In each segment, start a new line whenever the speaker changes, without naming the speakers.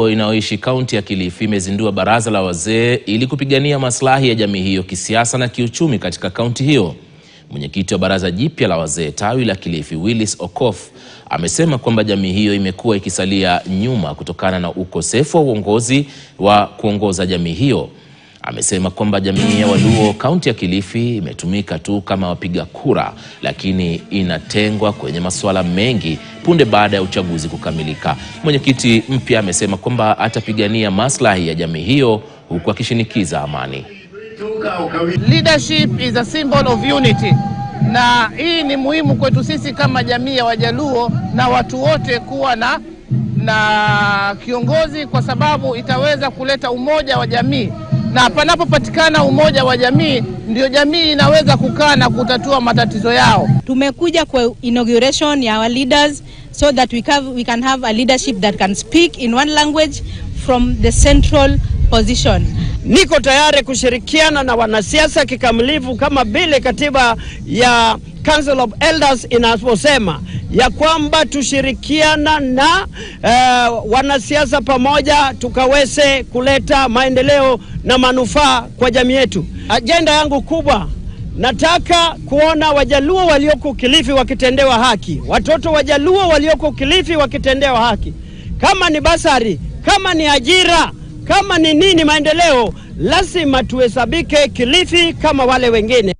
Inayoishi kaunti ya Kilifi imezindua baraza la wazee ili kupigania maslahi ya jamii hiyo kisiasa na kiuchumi katika kaunti hiyo. Mwenyekiti wa baraza jipya la wazee tawi la Kilifi, Willis Okoth, amesema kwamba jamii hiyo imekuwa ikisalia nyuma kutokana na ukosefu wa uongozi wa kuongoza jamii hiyo. Amesema kwamba jamii ya Waluo kaunti ya Kilifi imetumika tu kama wapiga kura, lakini inatengwa kwenye masuala mengi punde baada ya uchaguzi kukamilika. Mwenyekiti mpya amesema kwamba atapigania maslahi ya jamii hiyo huku akishinikiza amani.
Leadership is a symbol of unity. Na hii ni muhimu kwetu sisi kama jamii ya Wajaluo na watu wote kuwa na kiongozi, kwa sababu itaweza kuleta umoja wa jamii. Na panapopatikana umoja wa jamii, ndio jamii inaweza kukaa na kutatua matatizo yao.
Tumekuja kwa inauguration ya our leaders so that we can have a leadership that can speak in one language from the central position.
Niko tayari kushirikiana na wanasiasa kikamilifu kama vile katiba ya Council of Elders inavyosema ya kwamba tushirikiana na wanasiasa pamoja tukaweze kuleta maendeleo na manufaa kwa jamii yetu. Agenda yangu kubwa, nataka kuona Wajaluo walioko Kilifi wakitendewa haki. Watoto Wajaluo walioko Kilifi wakitendewa haki. Kama ni basari, kama ni ajira, kama ni nini maendeleo, lazima tuhesabike Kilifi kama wale wengine.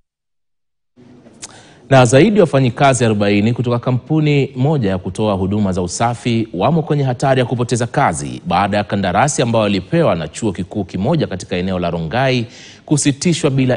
Na zaidi ya wafanyikazi 40 kutoka kampuni moja ya kutoa huduma za usafi wamo kwenye hatari ya kupoteza kazi baada ya kandarasi ambao walipewa na chuo kikuu kimoja katika eneo la Rongai kusitishwa bila